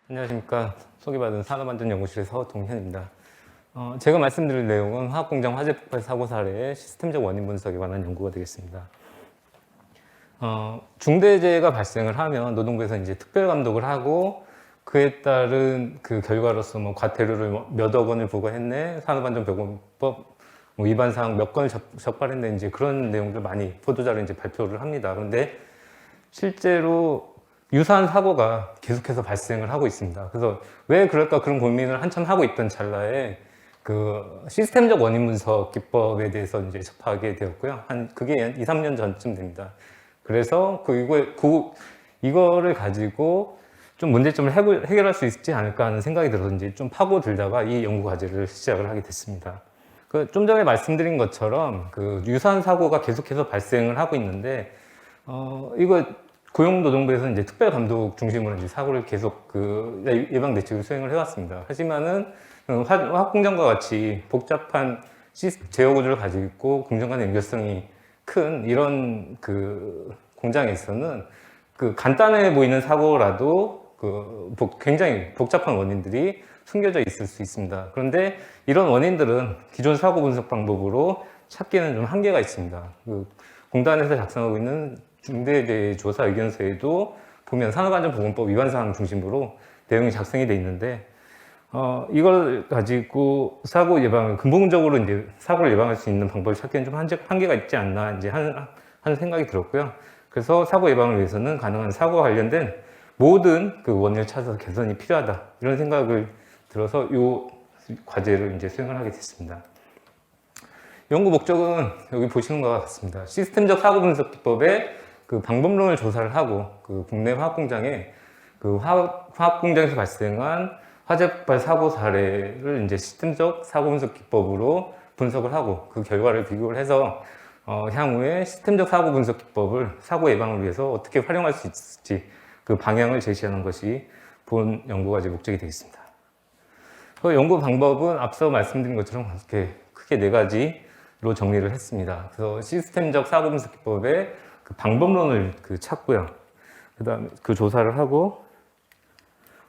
안녕하십니까. 소개받은 산업안전연구실에서 동현입니다. 제가 말씀드릴 내용은 화학공장 화재 폭발 사고 사례의 시스템적 원인 분석에 관한 연구가 되겠습니다. 중대재해가 발생을 하면 노동부에서 이제 특별 감독을 하고 그에 따른 그 결과로서 뭐 과태료를 몇억 원을 부과했네, 산업안전보건법 위반 사항 몇 건을 적발했네, 이제 그런 내용들 많이 보도자료 이제 발표를 합니다. 그런데 실제로 유사한 사고가 계속해서 발생을 하고 있습니다. 그래서 왜 그럴까 그런 고민을 한참 하고 있던 찰나에 그 시스템적 원인 분석 기법에 대해서 이제 접하게 되었고요. 그게 2, 3년 전쯤 됩니다. 그래서 이거를 가지고 좀 문제점을 해결할 수 있지 않을까 하는 생각이 들어서 이제 좀 파고들다가 이 연구 과제를 시작을 하게 됐습니다. 좀 전에 말씀드린 것처럼 그 유사한 사고가 계속해서 발생을 하고 있는데, 이거 고용노동부에서 이제 특별 감독 중심으로 이제 사고를 계속 예방 대책을 수행을 해왔습니다. 하지만은 화학공장과 같이 복잡한 제어 구조를 가지고 있고 공정 간의 연결성이 큰 이런 그 공장에서는 그 간단해 보이는 사고라도 굉장히 복잡한 원인들이 숨겨져 있을 수 있습니다. 그런데 이런 원인들은 기존 사고 분석 방법으로 찾기는 좀 한계가 있습니다. 공단에서 작성하고 있는 중대재해 조사 의견서에도 보면 산업안전보건법 위반 사항 중심으로 내용이 작성이 돼 있는데, 이걸 가지고 사고 예방을 근본적으로 이제 사고를 예방할 수 있는 방법을 찾기는 좀 한계가 있지 않나 이제 하는 생각이 들었고요. 그래서 사고 예방을 위해서는 가능한 사고와 관련된 모든 그 원인을 찾아서 개선이 필요하다, 이런 생각을 들어서 이 과제를 이제 수행을 하게 됐습니다. 연구 목적은 여기 보시는 것과 같습니다. 시스템적 사고 분석 기법의 그 방법론을 조사를 하고 그 국내 화학공장에 그 화학공장에서 발생한 화재 폭발 사고 사례를 이제 시스템적 사고 분석 기법으로 분석을 하고 그 결과를 비교를 해서 향후에 시스템적 사고 분석 기법을 사고 예방을 위해서 어떻게 활용할 수 있을지 그 방향을 제시하는 것이 본 연구 과제 목적이 되겠습니다. 그 연구 방법은 앞서 말씀드린 것처럼 이렇게 크게 4가지로 정리를 했습니다. 그래서 시스템적 사고 분석 기법의 그 방법론을 찾고요. 그 다음에 그 조사를 하고,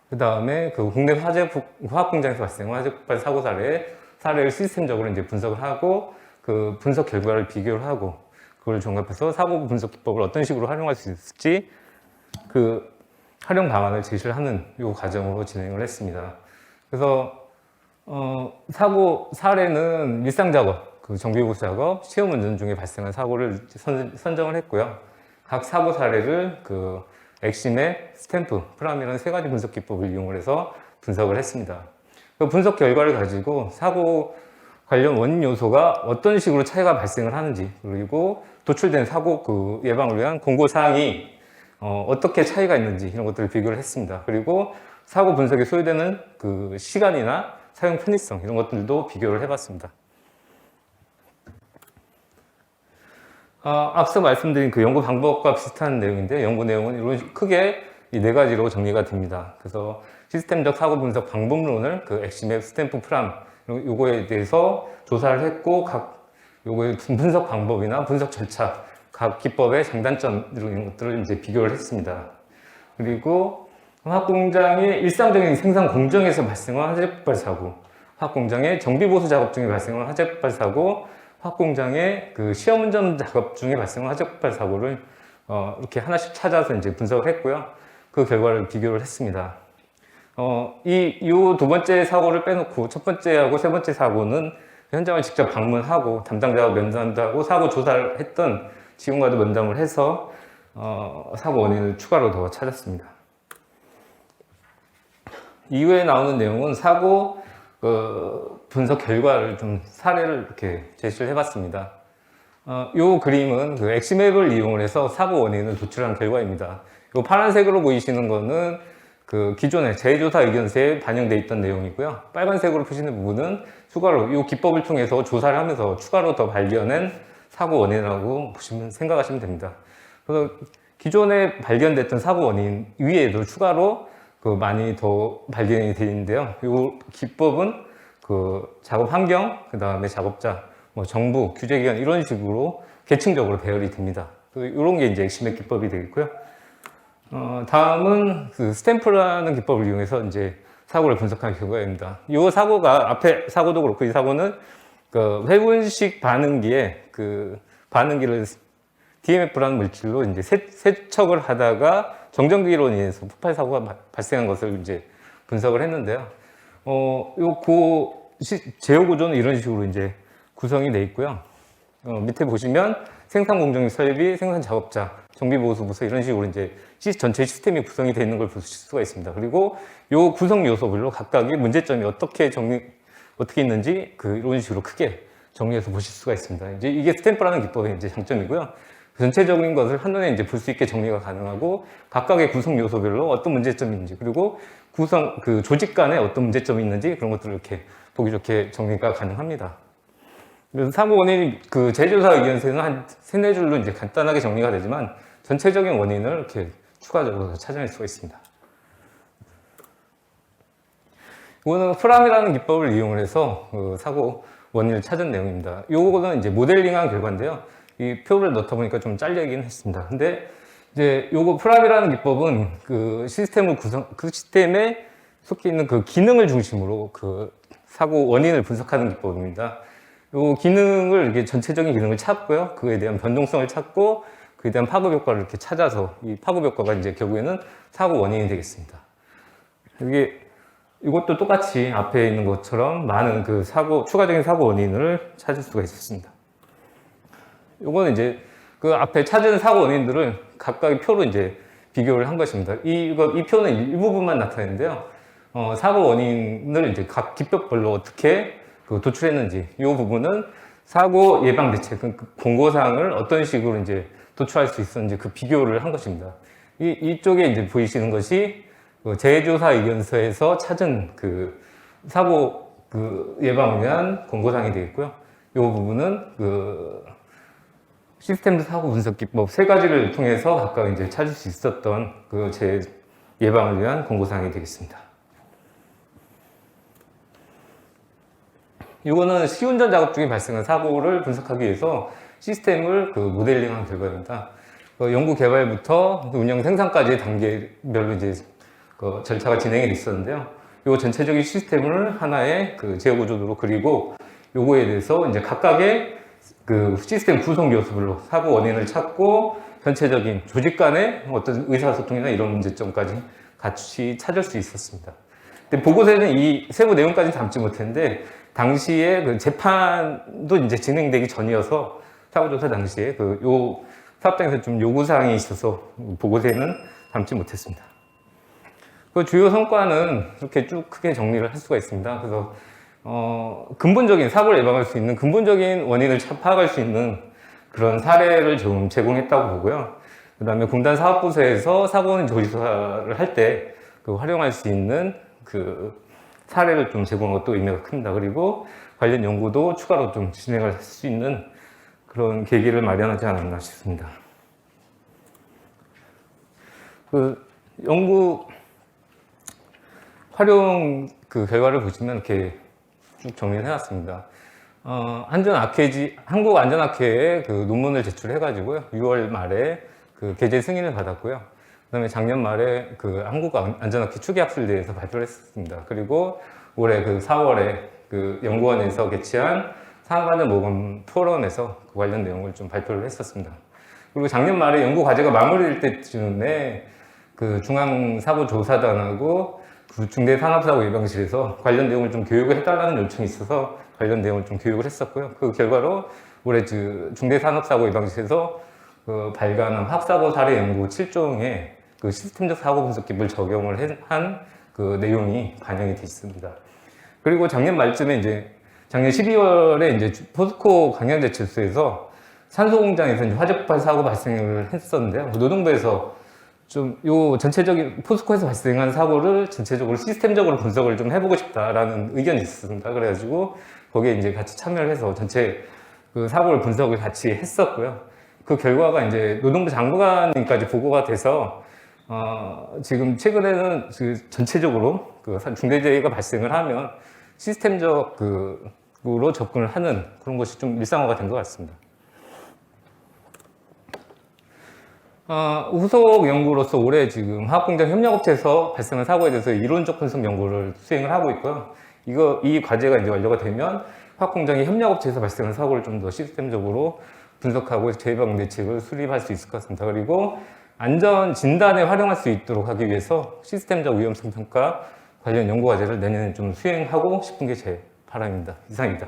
그 다음에 그 국내 화학공장에서 발생한 화재 폭발 사고 사례를 시스템적으로 이제 분석을 하고, 그 분석 결과를 비교를 하고, 그걸 종합해서 사고 분석 기법을 어떤 식으로 활용할 수 있을지 그 활용 방안을 제시를 하는 이 과정으로 진행을 했습니다. 그래서 사고 사례는 일상 작업, 그 정비보수 작업, 시험 운전 중에 발생한 사고를 선정을 했고요. 각 사고 사례를 그 엑시맵, 스탬프, 프람이라는 3가지 분석 기법을 이용을 해서 분석을 했습니다. 그 분석 결과를 가지고 사고 관련 원인 요소가 어떤 식으로 차이가 발생을 하는지, 그리고 도출된 사고 그 예방을 위한 공고 사항이 어떻게 차이가 있는지, 이런 것들을 비교를 했습니다. 그리고 사고 분석에 소요되는 그 시간이나 사용 편의성, 이런 것들도 비교를 해봤습니다. 앞서 말씀드린 그 연구 방법과 비슷한 내용인데, 연구 내용은 이런 크게 이 4가지로 정리가 됩니다. 그래서 시스템적 사고 분석 방법론을 그 엑시맵, 스탬프, 프람 요거에 대해서 조사를 했고, 요거의 분석 방법이나 분석 절차, 각 기법의 장단점 이런 것들을 이제 비교를 했습니다. 그리고 화학공장의 일상적인 생산 공정에서 발생한 화재 폭발 사고, 화학공장의 정비보수 작업 중에 발생한 화재 폭발 사고, 화학공장의 그 시험 운전 작업 중에 발생한 화재 폭발 사고를 이렇게 하나씩 찾아서 이제 분석을 했고요. 그 결과를 비교를 했습니다. 이 2번째 사고를 빼놓고 첫 번째하고 3번째 사고는 현장을 직접 방문하고 담당자와 면담도 하고 사고 조사를 했던 직원과도 면담을 해서 사고 원인을 추가로 더 찾았습니다. 이후에 나오는 내용은 사고 분석 결과를 좀 사례를 이렇게 제시를 해봤습니다. 이 그림은 그 엑시맵을 이용을 해서 사고 원인을 도출한 결과입니다. 이 파란색으로 보이시는 거는 그 기존의 재조사 의견서에 반영되어 있던 내용이고요. 빨간색으로 표시된 부분은 추가로 이 기법을 통해서 조사를 하면서 추가로 더 발견한 사고 원인이라고 생각하시면 됩니다. 그래서 기존에 발견됐던 사고 원인 위에도 추가로 많이 더 발견이 되어 있는데요. 이 기법은 그 작업 환경, 그 다음에 작업자, 정부, 규제기관 이런 식으로 계층적으로 배열이 됩니다. 이런 게 이제 엑시맵 기법이 되겠고요. 다음은 그 스탬프라는 기법을 이용해서 이제 사고를 분석하는 결과입니다. 이 사고가 앞에 사고도 그렇고 이 사고는 그 회분식 반응기에 그 반응기를 DMF라는 물질로 이제 세척을 하다가 정전기로 인해서 폭발 사고가 발생한 것을 이제 분석을 했는데요. 제어 구조는 이런 식으로 이제 구성이 되어 있고요. 밑에 보시면 생산 공정비 설비, 생산 작업자, 정비 보수 부서 이런 식으로 이제 전체 시스템이 구성이 되어 있는 걸 보실 수가 있습니다. 그리고 요 구성 요소별로 각각의 문제점이 어떻게 있는지 이런 식으로 크게 정리해서 보실 수가 있습니다. 이제 이게 스탬프라는 기법의 이제 장점이고요. 전체적인 것을 한눈에 이제 볼 수 있게 정리가 가능하고 각각의 구성 요소별로 어떤 문제점이 있는지 그리고 조직 간에 어떤 문제점이 있는지 그런 것들을 이렇게 보기 좋게 정리가 가능합니다. 그래서 사고 원인이 제조사 의견서에는 한 3-4줄로 이제 간단하게 정리가 되지만 전체적인 원인을 이렇게 추가적으로 찾아낼 수가 있습니다. 이거는 프람이라는 기법을 이용을 해서 사고 원인을 찾은 내용입니다. 이거는 이제 모델링한 결과인데요. 이 표를 넣다 보니까 좀 잘리긴 했습니다. 근데 이제 요거 프람이라는 기법은 그 시스템에 속해 있는 그 기능을 중심으로 그 사고 원인을 분석하는 기법입니다. 요 기능을 이렇게 전체적인 기능을 찾고요. 그에 대한 변동성을 찾고 그에 대한 파급 효과를 이렇게 찾아서 이 파급 효과가 이제 결국에는 사고 원인이 되겠습니다. 이것도 똑같이 앞에 있는 것처럼 많은 추가적인 사고 원인을 찾을 수가 있었습니다. 요거는 이제 그 앞에 찾은 사고 원인들을 각각의 표로 이제 비교를 한 것입니다. 이 표는 일부분만 나타내는데요. 사고 원인을 이제 각 기법별로 어떻게 도출했는지, 이 부분은 사고 예방 대책, 공고사항을 어떤 식으로 이제 도출할 수 있었는지 비교를 한 것입니다. 이쪽에 이제 보이시는 것이 제조사 의견서에서 찾은 사고 예방을 위한 공고사항이 되겠고요. 이 부분은 시스템 사고 분석 기법 3가지를 통해서 각각 이제 찾을 수 있었던 예방을 위한 공고사항이 되겠습니다. 이거는 시운전 작업 중에 발생한 사고를 분석하기 위해서 시스템을 모델링한 결과입니다. 연구 개발부터 운영 생산까지의 단계별로 이제 절차가 진행이 있었는데요. 이 전체적인 시스템을 하나의 제어 구조로 그리고 요거에 대해서 이제 각각의 시스템 구성 요소별로 사고 원인을 찾고 전체적인 조직 간의 어떤 의사소통이나 이런 문제점까지 같이 찾을 수 있었습니다. 근데 보고서에는 이 세부 내용까지 담지 못했는데 당시에 재판도 이제 진행되기 전이어서 사고조사 당시에 요 사업장에서 좀 요구사항이 있어서 보고서에는 담지 못했습니다. 주요 성과는 이렇게 쭉 크게 정리를 할 수가 있습니다. 그래서 근본적인 사고를 예방할 수 있는 근본적인 원인을 파악할 수 있는 그런 사례를 좀 제공했다고 보고요. 그 다음에 공단 사업부서에서 사고 원인 조사를 할 때 활용할 수 있는 사례를 좀 제공한 것도 의미가 큽니다. 그리고 관련 연구도 추가로 좀 진행을 할 수 있는 그런 계기를 마련하지 않았나 싶습니다. 연구 활용 결과를 보시면 이렇게 쭉 정리를 해놨습니다. 한국안전학회에 논문을 제출해가지고요. 6월 말에 게재 승인을 받았고요. 그 다음에 작년 말에 한국안전학회 추계학술대회에서 발표를 했었습니다. 그리고 올해 4월에 연구원에서 개최한 산업안전모범 포럼에서 관련 내용을 좀 발표를 했었습니다. 그리고 작년 말에 연구 과제가 마무리될 때쯤에 중앙사고조사단하고 중대산업사고 예방실에서 관련 내용을 좀 교육을 해달라는 요청이 있어서 관련 내용을 좀 교육을 했었고요. 그 결과로 올해 중대산업사고 예방실에서 발간한 학사고 사례 연구 7종의 시스템적 사고 분석 기법을 적용을 한 내용이 반영이 되어 있습니다. 그리고 작년 말쯤에 작년 12월에 포스코 강양제철소에서 산소 공장에서 화재 폭발 사고 발생을 했었는데요. 노동부에서 전체적인 포스코에서 발생한 사고를 전체적으로 시스템적으로 분석을 좀 해보고 싶다라는 의견이 있었습니다. 그래가지고 거기에 같이 참여를 해서 전체 사고를 분석을 같이 했었고요. 그 결과가 노동부 장관님까지 보고가 돼서 지금 최근에는 전체적으로 중대재해가 발생을 하면 시스템적으로 접근을 하는 그런 것이 좀 일상화가 된 것 같습니다. 후속 연구로서 올해 지금 화학공장 협력업체에서 발생한 사고에 대해서 이론적 분석 연구를 수행을 하고 있고요. 이 과제가 이제 완료가 되면 화학공장이 협력업체에서 발생한 사고를 좀 더 시스템적으로 분석하고 재방 대책을 수립할 수 있을 것 같습니다. 그리고 안전 진단에 활용할 수 있도록 하기 위해서 시스템적 위험성 평가 관련 연구 과제를 내년에 좀 수행하고 싶은 게 제 바람입니다. 이상입니다.